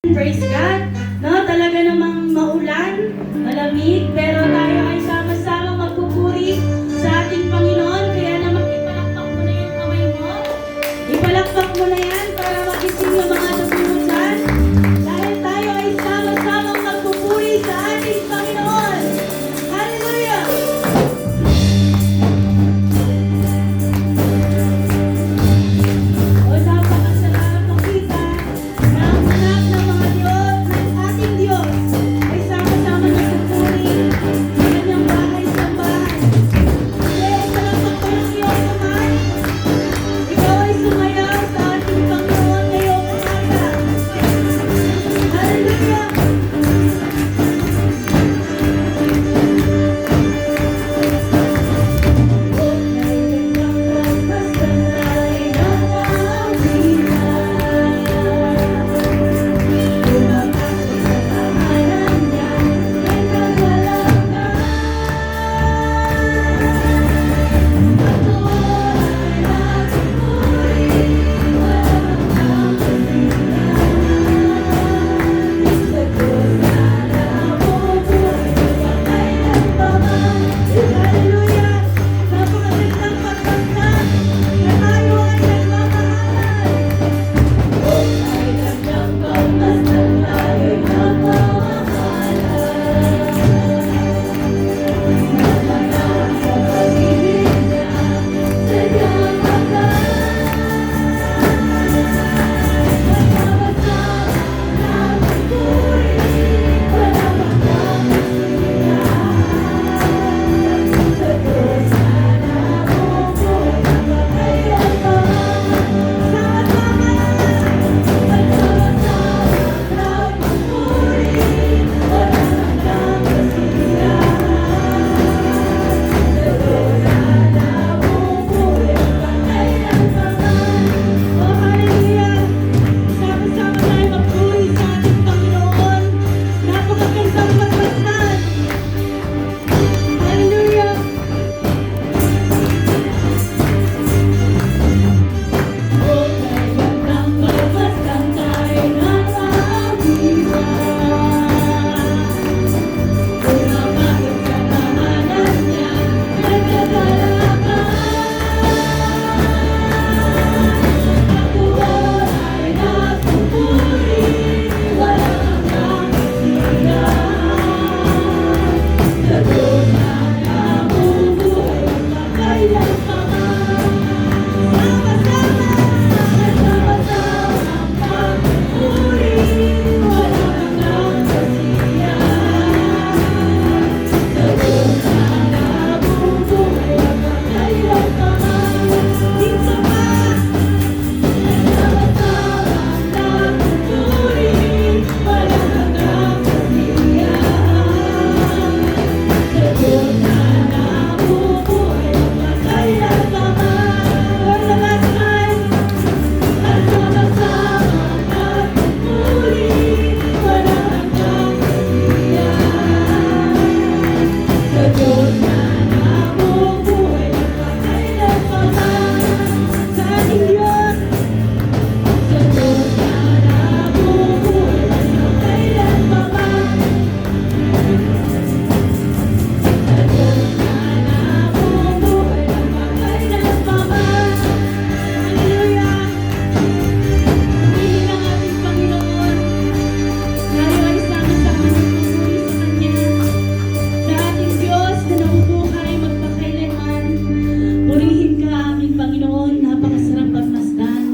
Praise God. No, talaga namang maulan, malamig, pero tayo ay sama-sama magpupuri sa ating Panginoon. Kaya naman ipalakpak mo na yung kamay mo. Ipalakpak mo na yan para magising yung mga nasunod dyan. Dahil tayo ay sama-sama magpupuri sa ating Panginoon. Hallelujah! O napakasarap makita na ang anak ng mga Diyos, ng ating Diyos, ay sama-sama nagpupuri sa kanyang bahay-sambahan. Kaya palakpak ko ng iyong kamay. Ikaw ay sumayaw sa ating Panginoon ngayong umaga. Hallelujah! Napakagandang pagkanta na tayo ay nagmamahalan. Ay gandang pagmasdan tayo'y nagmamahalan. Nagmamahalan sa pag-ibig niya, sadyang wakas. Magkakasama ng pagpuri, walang hanggang kasiyahan. Sa Diyos na nabubuhay magpakailan pa man. Sama-sama, magsama-sama nagpupuri, walang hanggang kasiyahan. Sa Diyos na nabubuhay magpakailan pa man. Oh, hallelujah! Sama-sama tayo magpuri sa ating Panginoon. Napakagandang pagmasdan. Hallelujah! Oh, kagandang pagmasdan tayo nakabiwan. Pumapasok sa tahanan niya, nagkagalakan. Patuloy ay nagpupuri, walang hanggang kasiyahan. Sa Diyos na nabubuhay magpakailan pa man. Sama-sama ang pagpupuri, walang hanggang kasiyahan. Sa Diyos na nabubuhay magpakailan pa man. Dito pa, sama-sama ang pagpupuri, walang hanggang kasiyahan. Sa Diyos na nabubuhay magpakailan pa man. Lord, the last time, sama-sama ang pagpupuri, walang hanggang kasiyahan. Sa Diyos na nabubuhay magpakailan pa man. Sa ating Diyos, sa Diyos na nabubuhay magpakailan pa man. Sa Diyos na nabubuhay magpakailan pa man. Hallelujah! Piliin ang ating Panginoon. Tayo ay sama-sama nagpupuri sa Kanya. Sa ating Diyos na nabubuhay magpakailanman. Purihin ka, aming Panginoon. Napakasarap pagmasdan.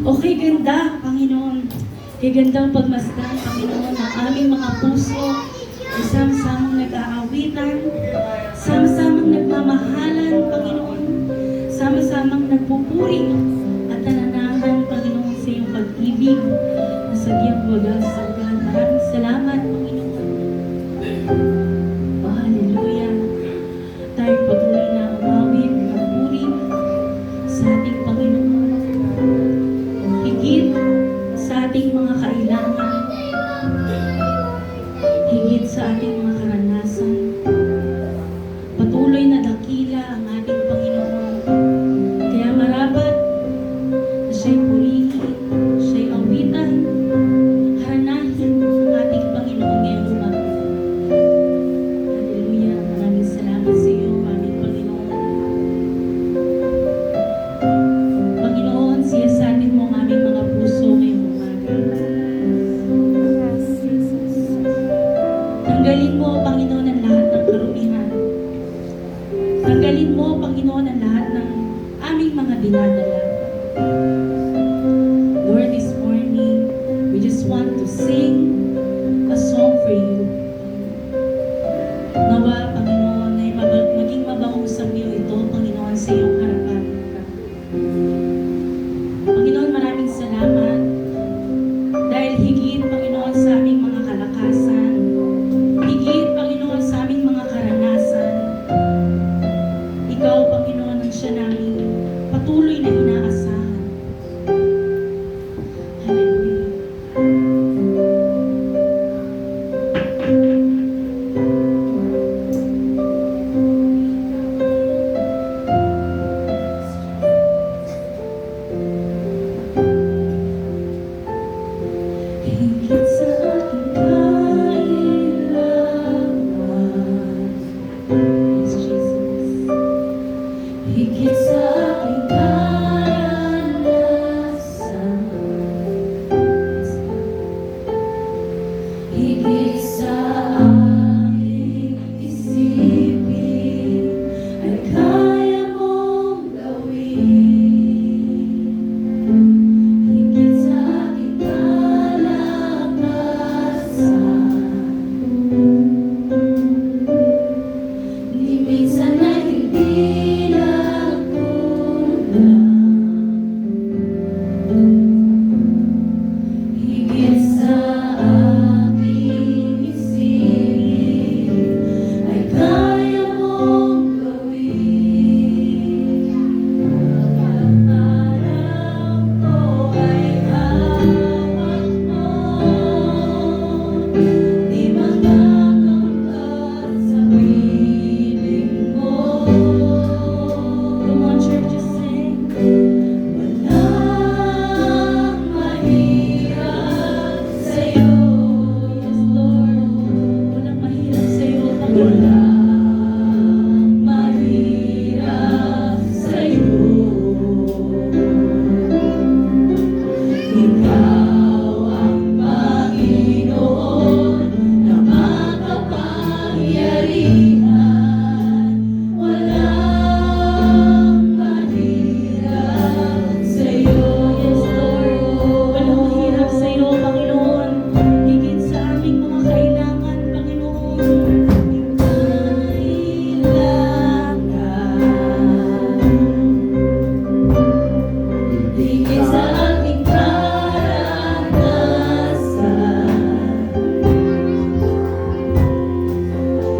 O kay ganda, Panginoon. Kay gandang pagmasdan, Panginoon, ang aming mga puso ay sama-samang nag-aawitan, sama-samang nagmamahalan, Panginoon, sama-samang nagpupuri at nananahan, Panginoon, sa iyong pag-ibig na sadyang wagas sa hanggan. Maraming salamat, Panginoon. Oh, hallelujah. Tayo patuloy na umawit, magpuri sa ating Panginoon. Higit sa ating mga kailangan, higit sa ating mga karanasan. Patuloy na dakila ang ating Panginoon. Kaya marapat na siya'y purihin, siya'y awitan, haranan higit sa aking kailangan. Yes, Jesus. Higit sa aking karanasan, higit sa aking isipin, ay kaya mong gawin. Higit sa aking kalakasan, di minsan ay hindi nagkulang. Higit sa aking isipin, ay kaya mong gawin. Bawat araw ko ay hawak mo, di makakangkat sa piling mo. Come on, church, just sing. Walang mahirap sa'yo, yes Lord. Walang mahirap sa'yo, Panginoon. Walang mahirap sa'yo. Ikaw ang Panginoon na makapangyarihan. Walang mahirap sa'yo, yes Lord. Walang mahirap sa'yo, Panginoon. Higit sa aming mga kailangan, Panginoon. Higit sa aking karanasan,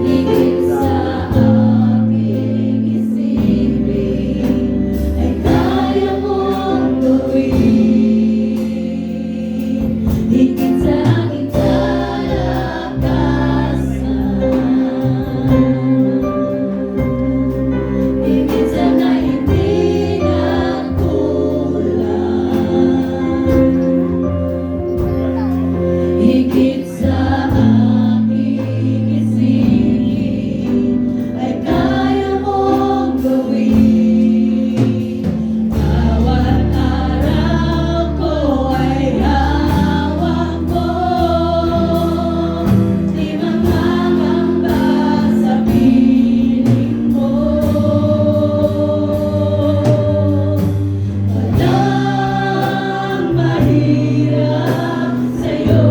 higit sa aking isipin, ay kaya mong gawin. Higit sa aking kalakasan, higit sa na hindi nagkulang. Higit sa aking isipin, ay kaya mong gawin. Bawat araw ko ay hawak mo, di makakamba sa piling mo. Walang mahirap sa'yo,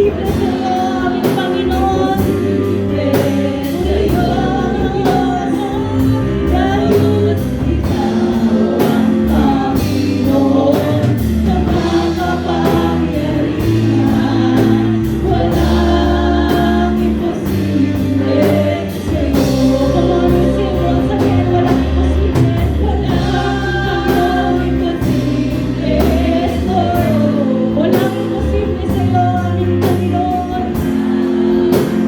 imposible sa'yo, aming Panginoon. Sa'yo, aming Diyos, dahil ikaw ang Panginoon na makapangyarihan. Walang imposible sa'yo. Come on, we sing once again, walang imposible. Walang imposible sa'yo. Walang imposible sa'yo, aming Panginoon.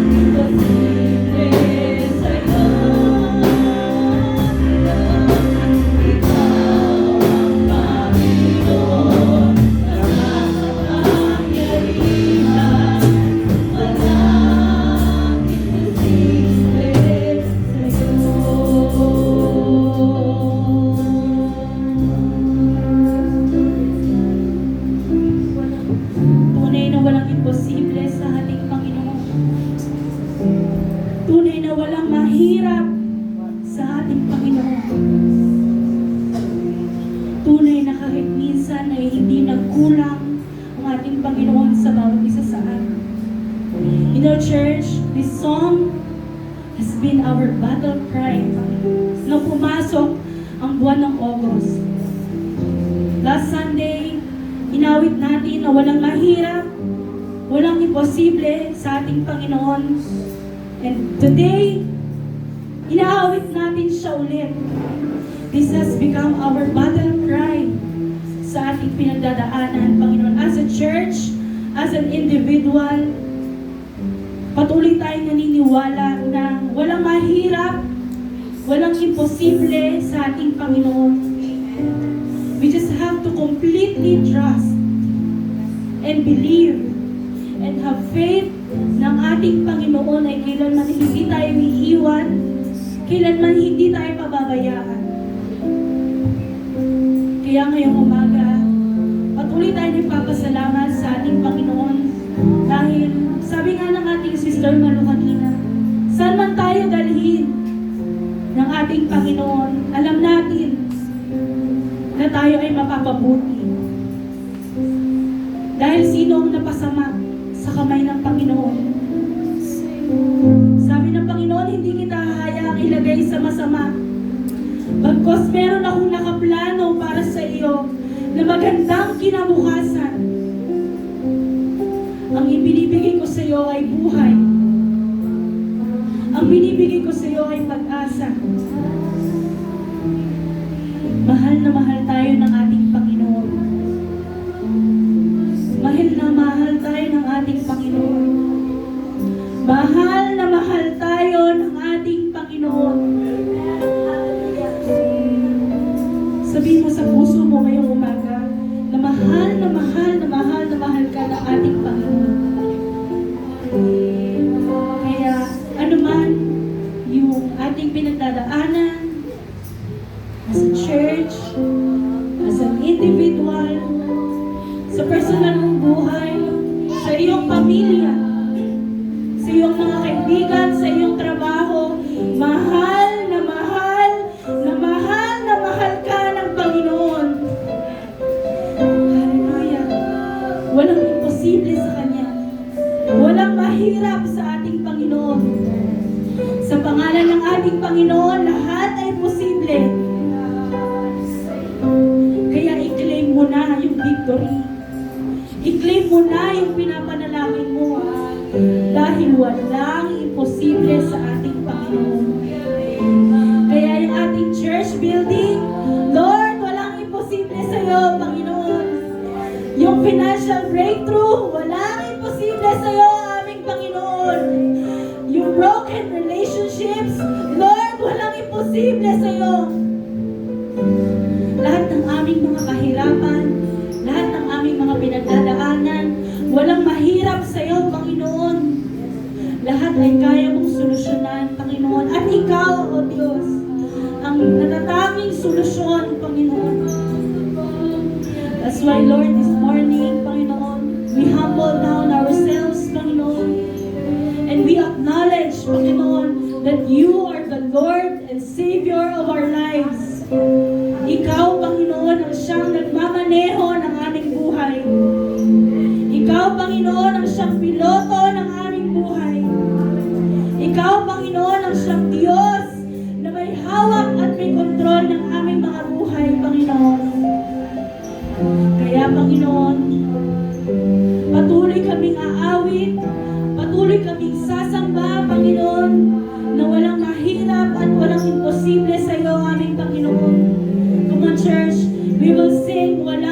Imposible sa'yo. Ikaw ang Panginoon na makapangyarihan. Walang imposible sa'yo. Tunay na walang imposible sa ating Panginoon. Tunay na walang mahirap sa ating Panginoon. Tunay na kahit minsan ay hindi nagkulang ang ating Panginoon sa bawat isa sa atin. In our church, this song has been our battle cry nung pumasok ang buwan ng August. Last Sunday, inawit natin na walang mahirap, walang imposible sa ating Panginoon. And today, inaawit natin siya ulit. This has become our battle cry sa ating pinagdadaanan, Panginoon. As a church, as an individual, patuloy tayong naniniwala na walang mahirap, walang imposible sa ating Panginoon. We just have to completely trust and believe and have faith ng ating Panginoon ay kailanman hindi tayo iiwan, kailanman hindi tayo pababayaan. Kaya ngayong umaga, patuloy tayo nagpapasalamat sa ating Panginoon dahil sabi nga ng ating sister Malu kanina, saan man tayo dalhin ng ating Panginoon, alam natin na tayo ay mapapabuti. Dahil sino ang napasama sa kamay ng Panginoon? Sabi ng Panginoon, hindi kita hahayaang ilagay sa masama. Bagkos meron akong nakaplano para sa iyo na magandang kinabukasan. Ang ibinibigay ko sa iyo ay buhay. Ang binibigay ko sa iyo ay pag-asa. Mahal na mahal tayo ng ating Panginoon. Mahal na mahal tayo ng ating Panginoon. Mahal na mahal tayo ng ating Panginoon. Sabihin mo sa puso mo ngayong umaga na mahal na mahal na mahal na mahal ka ng ating Panginoon. Kaya ano man yung ating pinagdadaanan as a church, as an individual, sa personal mong buhay, sa iyong pamilya, sa iyong mga kaibigan, sa iyong trabaho, mahal na mahal na mahal na mahal ka ng Panginoon. Hallelujah. Walang imposible sa Kanya. Walang mahirap sa ating Panginoon. Sa pangalan ng ating Panginoon, lahat ay posible. Kaya i-claim mo na yung victory. I-claim mo na yung pinapanalangin mo. Dahil walang imposible sa ating Panginoon. Kaya yung ating church building, Lord, walang imposible sa iyo, Panginoon. Yung financial breakthrough, walang imposible sa iyo, aming Panginoon. Yung broken relationships, Lord, walang imposible sa iyo. Lahat ng aming mga kahirapan, lahat ng aming mga pinagdadaanan, walang mahirap sa iyo, Panginoon. Lahat ay kaya mong solusyonan, Panginoon. At ikaw, O Diyos, ang natatanging solusyon, Panginoon. That's why, Lord, this morning, Panginoon, we humble down ourselves, Panginoon. And we acknowledge, Panginoon, that you are the Lord and Savior of our lives. Ikaw, Panginoon, ang siyang nagmamaneho ng aming buhay. Ikaw, Panginoon, Panginoon, ang siyang piloto ng aming buhay. Ikaw, Panginoon, ang siyang Diyos na may hawak at may kontrol ng aming mga buhay, Panginoon. Kaya, Panginoon, patuloy kaming aawit, patuloy kaming sasamba, Panginoon, na walang mahirap at walang imposible sa iyo, aming Panginoon. Come on, church, we will sing, wala